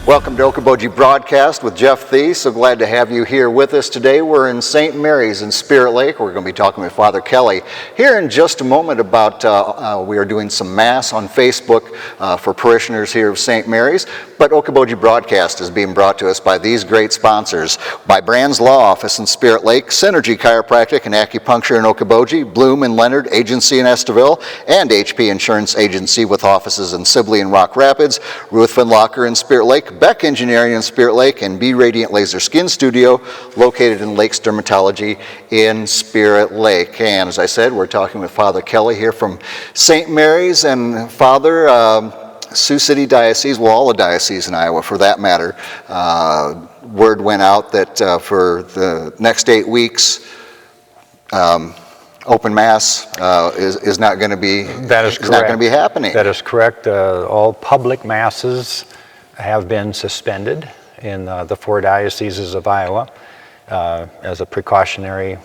Welcome to Okoboji Broadcast with Jeff Thie. So glad to have you here with us today. We're in St. Mary's in Spirit Lake. We're going to be talking with Father Kelly here in just a moment about we are doing some Mass on Facebook for parishioners here of St. Mary's. But Okoboji Broadcast is being brought to us by these great sponsors: by Brand's Law Office in Spirit Lake, Synergy Chiropractic and Acupuncture in Okoboji, Bloom and Leonard Agency in Esteville, and HP Insurance Agency with offices in Sibley and Rock Rapids, Ruthven Locker in Spirit Lake, Beck Engineering in Spirit Lake, and Be Radiant Laser Skin Studio located in Lakes Dermatology in Spirit Lake. And as I said, we're talking with Father Kelly here from St. Mary's. And Father, Sioux City Diocese, well, all the dioceses in Iowa for that matter, word went out that for the next 8 weeks, open Mass is not going to be. That is correct. Not going to be happening. That is correct. All public Masses have been suspended in the 4 dioceses of Iowa as a precautionary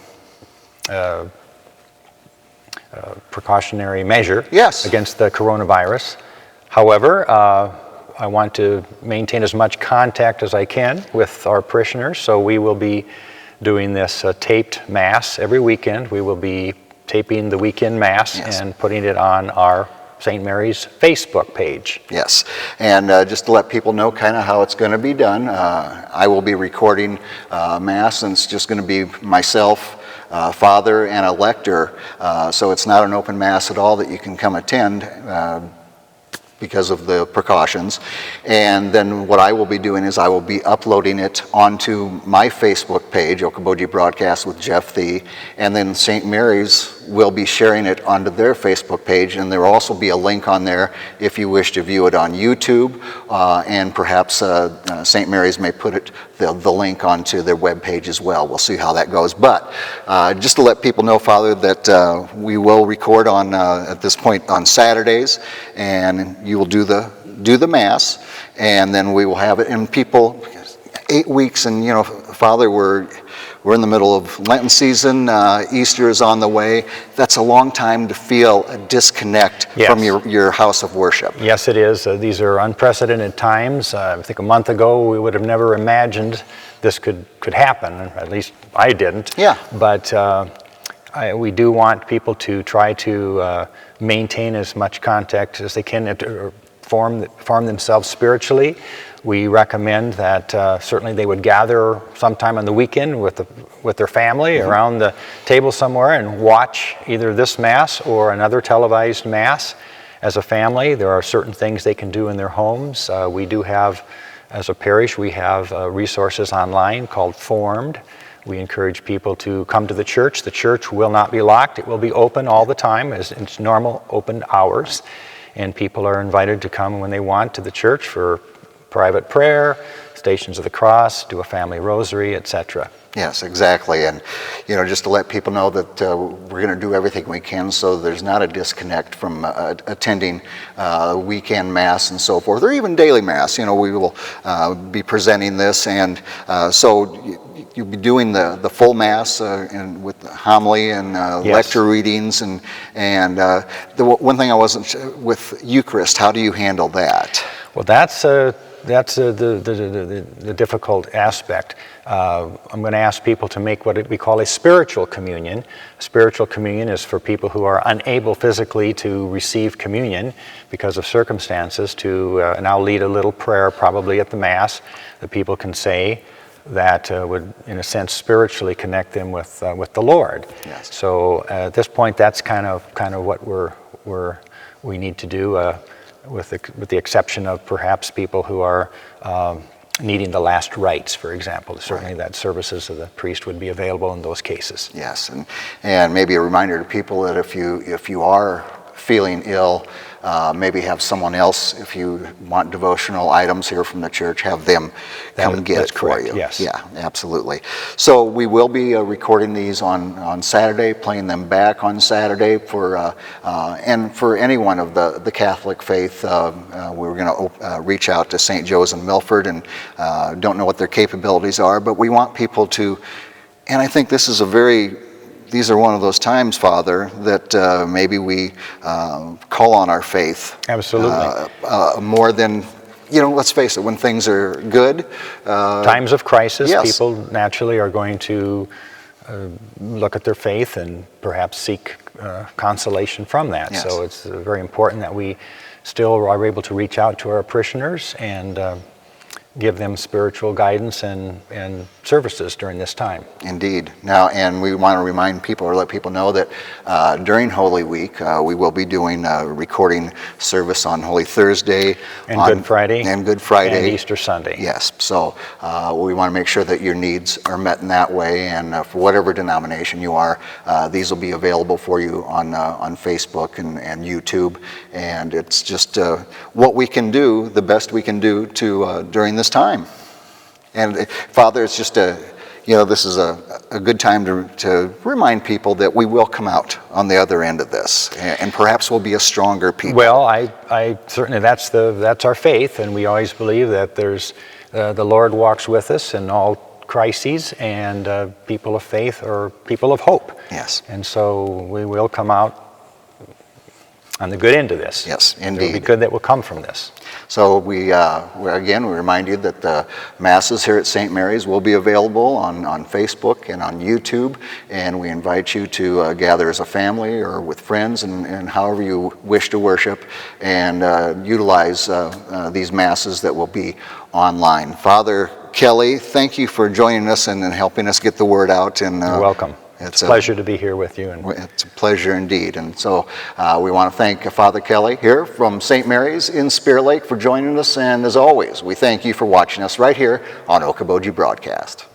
measure against the coronavirus. However, I want to maintain as much contact as I can with our parishioners, so we will be doing this taped Mass every weekend. We will be taping the weekend Mass and putting it on our St. Mary's Facebook page. Yes, and just to let people know kind of how it's going to be done, I will be recording Mass, and it's just going to be myself, Father, and a lector, so it's not an open Mass at all that you can come attend because of the precautions. And then what I will be doing is I will be uploading it onto my Facebook page, Okoboji Broadcast with Jeff Thie, and then St. Mary's will be sharing it onto their Facebook page, and there will also be a link on there if you wish to view it on YouTube, and perhaps St. Mary's may put the link onto their webpage as well. We'll see how that goes. But just to let people know, Father, that we will record on at this point on Saturdays, and you will do the Mass, and then we will have it. And people, 8 weeks, and Father, we're in the middle of Lenten season. Easter is on the way. That's a long time to feel a disconnect from your house of worship. Yes, it is. These are unprecedented times. I think a month ago we would have never imagined this could happen. At least I didn't. Yeah. But we do want people to try to maintain as much contact as they can to form themselves spiritually. We recommend that certainly they would gather sometime on the weekend with their family around the table somewhere and watch either this Mass or another televised Mass as a family. There are certain things they can do in their homes. We do have, as a parish, we have resources online called Formed. We encourage people to come to the church. The church will not be locked. It will be open all the time as its normal open hours. And people are invited to come when they want to the church for private prayer, Stations of the Cross, do a family rosary, etc. Yes, exactly. And, just to let people know that we're going to do everything we can so there's not a disconnect from attending weekend Mass and so forth, or even daily Mass. We will be presenting this, and so you'll be doing the full Mass and with homily and lecture readings, and the one thing I wasn't with Eucharist. How do you handle that? Well, that's the difficult aspect. I'm going to ask people to make what we call a spiritual communion. Spiritual communion is for people who are unable physically to receive communion because of circumstances. And I'll lead a little prayer probably at the Mass that people can say that would, in a sense, spiritually connect them with the Lord. Yes. So at this point, that's kind of what we need to do. With the exception of perhaps people who are needing the last rites, for example. Certainly that services of the priest would be available in those cases. Yes, and maybe a reminder to people that if you are feeling ill, maybe have someone else, if you want devotional items here from the church, have them come get it for you. Yes. Yeah, absolutely. So we will be recording these on Saturday, playing them back on Saturday for and for anyone of the Catholic faith. We're going to reach out to St. Joe's in Milford, and don't know what their capabilities are, but we want people to, and I think this is these are one of those times, Father, that maybe we call on our faith. Absolutely. More than let's face it, when things are good. Times of crisis, yes. people naturally are going to look at their faith and perhaps seek consolation from that. Yes. So it's very important that we still are able to reach out to our parishioners and give them spiritual guidance and services during this time. Indeed. Now, and we want to remind people or let people know that during Holy Week, we will be doing a recording service on Holy Thursday. And Good Friday. And Good Friday. And Easter Sunday. Yes. So we want to make sure that your needs are met in that way. And for whatever denomination you are, these will be available for you on Facebook and YouTube. And it's just what we can do, the best we can do to during this time. And Father, it's just this is a good time to remind people that we will come out on the other end of this, and perhaps we'll be a stronger people. Well, I certainly that's our faith, and we always believe that there's the Lord walks with us in all crises, and people of faith are people of hope. Yes. And so we will come out on the good end of this. Yes, indeed. It will be good that will come from this. So we remind you that the Masses here at St. Mary's will be available on Facebook and on YouTube, and we invite you to gather as a family or with friends and however you wish to worship, and utilize these Masses that will be online. Father Kelly, thank you for joining us and helping us get the word out. And You're welcome. It's a pleasure to be here with you. It's a pleasure indeed. And so we want to thank Father Kelly here from St. Mary's in Spear Lake for joining us. And as always, we thank you for watching us right here on Okoboji Broadcast.